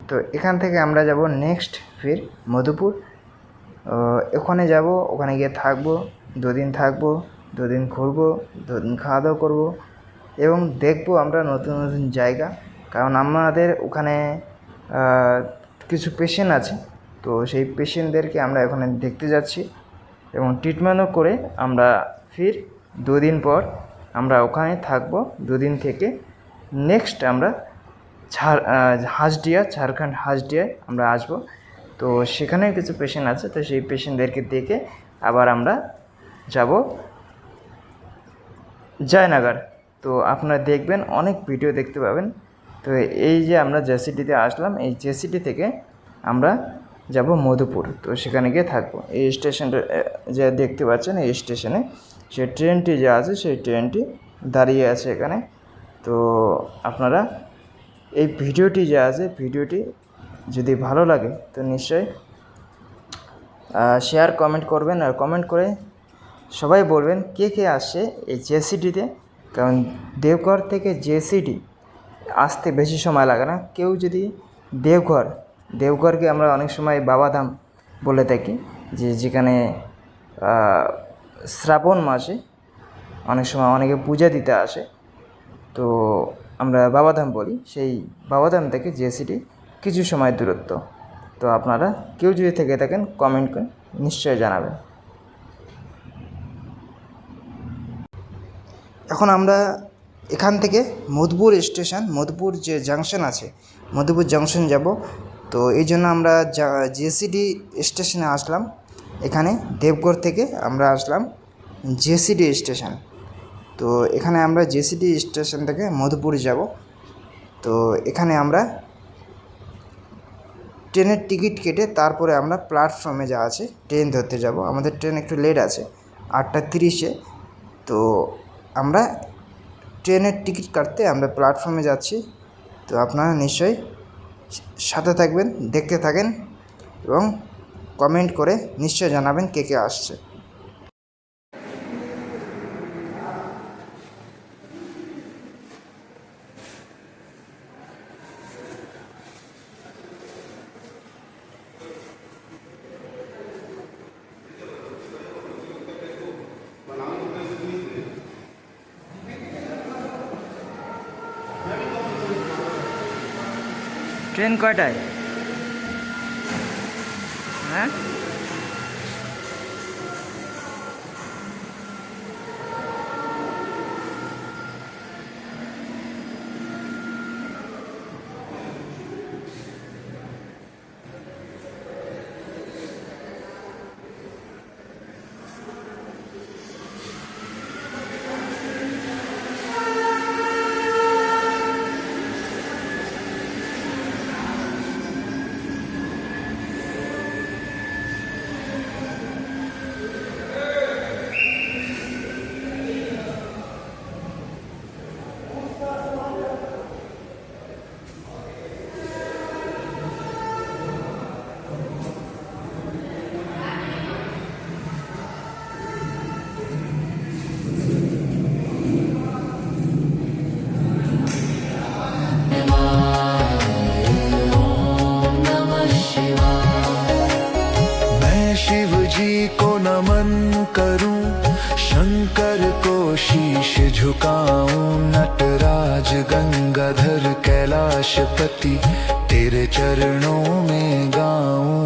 তো এখান থেকে আমরা যাব নেক্সট ফির মধুপুর। ওখানে যাব, ওখানে গিয়ে থাকবো, 2 দিন থাকবো, 2 দিন ঘুরবো, 2 দিন খাওয়া দাওয়া করবো এবং দেখবো আমরা নতুন নতুন জায়গা। কারণ আমাদের ওখানে কিছু পেশেন্ট আছে, তো সেই পেশেন্টদেরকে আমরা ওখানে দেখতে যাচ্ছি এবং ট্রিটমেন্টও করে আমরা ফির 2 দিন পর আমরা ওখানে থাকবো। 2 দিন থেকে নেক্সট আমরা হাসডিয়া, ঝাড়খণ্ড হাসডিয়ায় আমরা আসবো। তো সেখানে কিছু পেশেন্ট আছে, তো সেই পেশেন্টদেরকে দেখে আবার আমরা যাব জয়নগর। তো আপনারা দেখবেন, অনেক ভিডিও দেখতে পাবেন। তো এই যে আমরা জেসিডিতে আসলাম, এই জেসিডি থেকে আমরা যাব মধুপুর, তো সেখানে গিয়ে থাকবো। এই স্টেশনটা যে দেখতে পাচ্ছেন, এই স্টেশনে সেই ট্রেনটি যে আছে সেই ট্রেনটি দাঁড়িয়ে আছে এখানে। তো আপনারা এই ভিডিওটি যে আছে, ভিডিওটি যদি ভালো লাগে তো নিশ্চয়ই শেয়ার কমেন্ট করবেন, আর কমেন্ট করে সবাই বলবেন কে কে আসছে এই জেসিডিতে। কারণ দেওঘর থেকে জেসিডি আসতে বেশি সময় লাগে না। কেউ যদি দেওঘরকে আমরা অনেক সময় বাবাধাম বলে থাকি, যেখানে শ্রাবণ মাসে অনেক সময় অনেকে পূজা দিতে আসে, তো আমরা বাবাধাম বলি। সেই বাবাধাম থেকে জেসিডি কিছু সময় দূরত্ব। তো আপনারা কেউ যদি থেকে থাকেন কমেন্ট করে নিশ্চয়ই জানাবেন। এখন আমরা এখান থেকে মধুপুর স্টেশন, মধুপুর যে জাংশন আছে, মধুপুর জাংশন যাব। তো এই জন্য আমরা জেসিডি স্টেশনে আসলাম। এখানে দেবঘর থেকে আমরা আসলাম জেসিডি স্টেশন। তো এখানে আমরা জেসিডি স্টেশন থেকে মধুপুর যাব। তো এখানে আমরা ট্রেনের টিকিট কেটে তারপরে আমরা প্ল্যাটফর্মে যা আছে ট্রেন ধরতে যাব। আমাদের ট্রেন একটু লেট আছে, 8:30-এ। তো আমরা ট্রেনের টিকিট কাটতে আমরা প্ল্যাটফর্মে যাচ্ছি। তো আপনারা নিশ্চয়ই সাথে থাকবেন, দেখতে থাকেন এবং কমেন্ট করে নিশ্চয়ই জানাবেন কে কে আসছে। ট্রেন কয়টায়? হ্যাঁ, नमन करूं, शंकर को शीश झुकाऊं, नटराज गंगाधर कैलाशपति तेरे चरणों में गाऊं।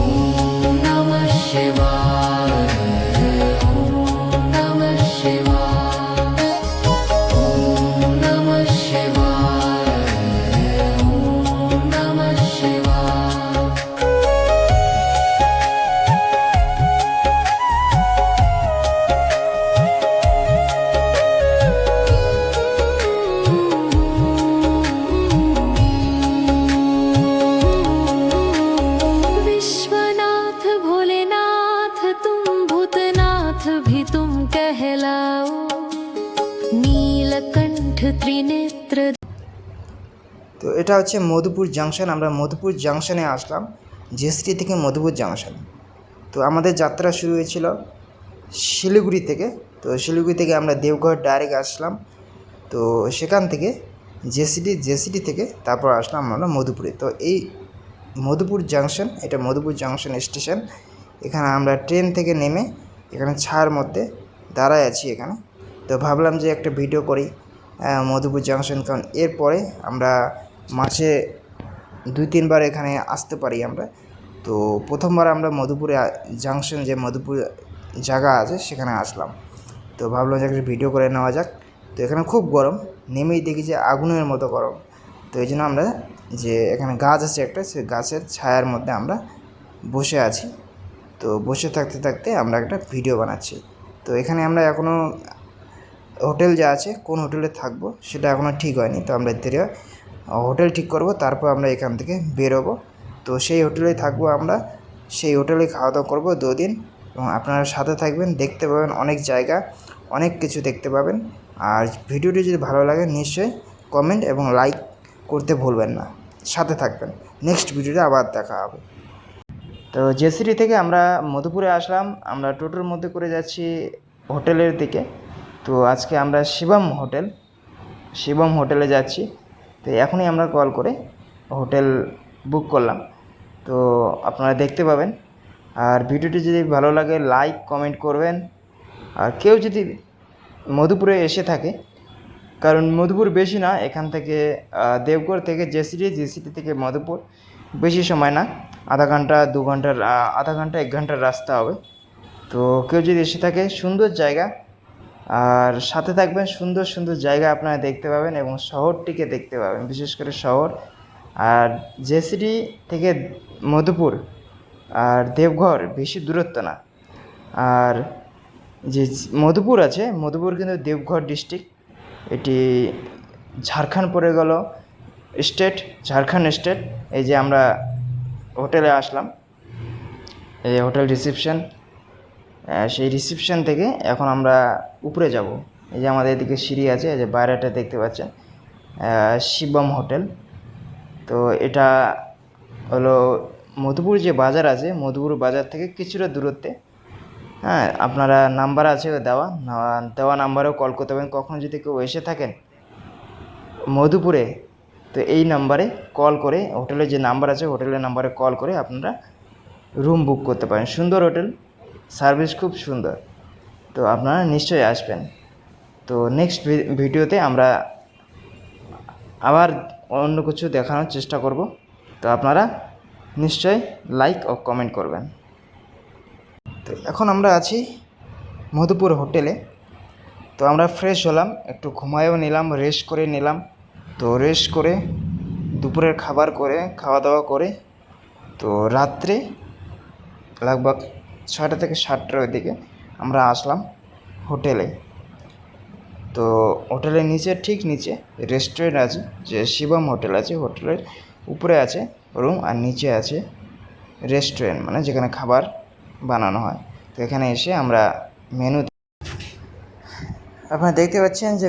ओम नमः शिवाय, ओम नमः शिवाय, ओम नमः शिवाय, ओम नमः शिवाय। তো এটা হচ্ছে মধুপুর জাংশন। আমরা মধুপুর জাংশনে আসলাম, জেএসটি থেকে মধুপুর জাংশন। তো আমাদের যাত্রা শুরু হয়েছিল শিলিগুড়ি থেকে। তো শিলিগুড়ি থেকে আমরা দেওঘর ডাইরেক্ট আসলাম। তো সেখান থেকে জেসিডি থেকে তারপর আসলাম আমরা মধুপুরে। তো এই মধুপুর জাংশন, এটা মধুপুর জাংশন স্টেশন। এখানে আমরা ট্রেন থেকে নেমে এখানে ছায়ার মধ্যে দাঁড়ায় আছি এখানে। তো ভাবলাম যে একটা ভিডিও করি মধুপুর জাংশন, কারণ এরপরে আমরা মাসে 2-3 বার এখানে আসতে পারি আমরা। তো প্রথমবার আমরা মধুপুরে জাংশন যে মধুপুর জায়গা আছে সেখানে আসলাম। তো ভাবলাম যে একটা ভিডিও করে নেওয়া যাক। তো এখানে খুব গরম, নেমেই দেখি যে আগুনের মতো গরম। তো এই জন্য আমরা যে এখানে গাছ আছে একটা, সেই গাছের ছায়ার মধ্যে আমরা বসে আছি। তো বসে থাকতে থাকতে আমরা একটা ভিডিও বানাচ্ছি। তো এখানে আমরা এখনও হোটেল যা আছে, কোন হোটেলে থাকবো সেটা এখনও ঠিক হয়নি। তো আমরা হোটেল ঠিক করব, তারপর আমরা এখান থেকে বেরোবো। তো সেই হোটেলেই থাকবো আমরা, সেই হোটেলে খাওয়া দাওয়া করবো 2 দিন। এবং আপনারা সাথে থাকবেন, দেখতে পাবেন অনেক জায়গা, অনেক কিছু দেখতে পাবেন। আর ভিডিওটি যদি ভালো লাগে নিশ্চয়ই কমেন্ট এবং লাইক করতে ভুলবেন না, সাথে থাকবেন। নেক্সট ভিডিওতে আবার দেখা হবে। তো জেসিডি থেকে আমরা মধুপুরে আসলাম, আমরা টোটোর মধ্যে করে যাচ্ছি হোটেলের দিকে। তো আজকে আমরা শিবম হোটেলে যাচ্ছি। তো এখনই আমরা কল করে হোটেল বুক করলাম। তো আপনারা দেখতে পাবেন। আর ভিডিওটি যদি ভালো লাগে লাইক কমেন্ট করবেন। আর কেউ যদি মধুপুরে এসে থাকে, কারণ মধুপুর বেশি না, এখান থেকে দেবগড় থেকে জেসিডি থেকে মধুপুর বেশি সময় না, আধা ঘন্টা 1 ঘন্টার রাস্তা হবে। তো কেউ যদি এসে থাকে, সুন্দর জায়গা, আর সাথে থাকবেন, সুন্দর সুন্দর জায়গা আপনারা দেখতে পাবেন এবং শহরটিকে দেখতে পাবেন, বিশেষ করে শহর। আর জেসিডি থেকে মধুপুর আর দেবঘর বেশি দূরত্ব না। আর যে মধুপুর আছে, মধুপুর কিন্তু দেবঘর ডিস্ট্রিক্ট, এটি ঝাড়খণ্ড পড়ে গেল স্টেট, ঝাড়খণ্ড স্টেট। এই যে আমরা হোটেলে আসলাম, এই হোটেল রিসেপশন, সেই রিসেপশন থেকে এখন আমরা উপরে যাব। এই যে আমাদের এদিকে সিঁড়ি আছে, এই যে বাইরেটা দেখতে পাচ্ছেন শিবম হোটেল। তো এটা হলো মধুপুর যে বাজার আছে, মধুপুর বাজার থেকে কিছুটা দূরত্বে। হ্যাঁ, আপনারা নাম্বার আছে দেওয়া নাম্বারেও কল করতে পারেন। কখনো যদি কেউ এসে থাকেন মধুপুরে, তো এই নাম্বারে কল করে, হোটেলের যে নাম্বার আছে হোটেলের নাম্বারে কল করে আপনারা রুম বুক করতে পারেন। সুন্দর হোটেল, সার্ভিস খুব সুন্দর। তো আপনারা নিশ্চয়ই আসবেন। তো নেক্সট ভিডিওতে আমরা আবার অন্য কিছু দেখানোর চেষ্টা করব। তো আপনারা নিশ্চয়ই লাইক ও কমেন্ট করবেন। তো এখন আমরা আছি মধুপুর হোটেলে। তো আমরা ফ্রেশ হলাম, একটু ঘুমায়ও নিলাম, রেস্ট করে নিলাম। তো রেস্ট করে দুপুরের খাওয়া দাওয়া করে, তো রাত্রে লগভগ 6টা থেকে 7টার দিকে আমরা আসলাম হোটেলে। তো হোটেলের ঠিক নিচে রেস্টুরেন্ট আছে, যে শিবম হোটেল আছে, হোটেলের উপরে আছে রুম আর নিচে আছে রেস্টুরেন্ট, মানে যেখানে খাবার বানানো হয়। তো এখানে এসে আমরা মেনু, আপনারা দেখতে পাচ্ছেন যে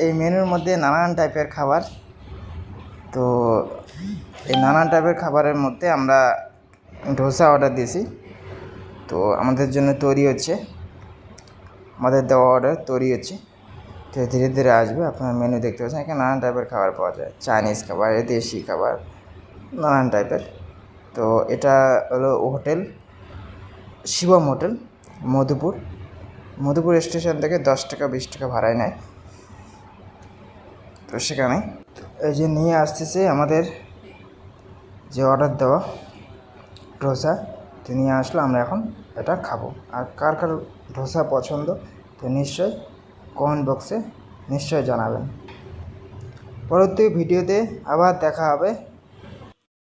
এই মেনুর মধ্যে নানান টাইপের খাবার। তো এই নানান টাইপের খাবারের মধ্যে আমরা ধোসা অর্ডার দিয়েছি। তো আমাদের জন্য তৈরি হচ্ছে, আমাদের দেওয়া অর্ডার তৈরি হচ্ছে। তো ধীরে ধীরে আসবে। আপনার মেনু দেখতে পাচ্ছেন, এখানে নানান টাইপের খাবার পাওয়া যায়, চাইনিজ খাবার, দেশি খাবার, নানান টাইপের। তো এটা হলো hotel Shivam hotel Madhupur station থেকে 10 টাকা 20 টাকা ভাড়ায় নেয়। তো সেখানে এই যে নিয়ে আসতেছে আমাদের যে অর্ডার দেওয়া ধোসা, তো নিয়ে আসলো, আমরা এখন এটা খাবো। আর কার কার ধোসা পছন্দ তো নিশ্চয়ই কমেন্ট বক্সে নিশ্চয়ই জানাবেন। পরবর্তী ভিডিওতে আবার দেখা হবে।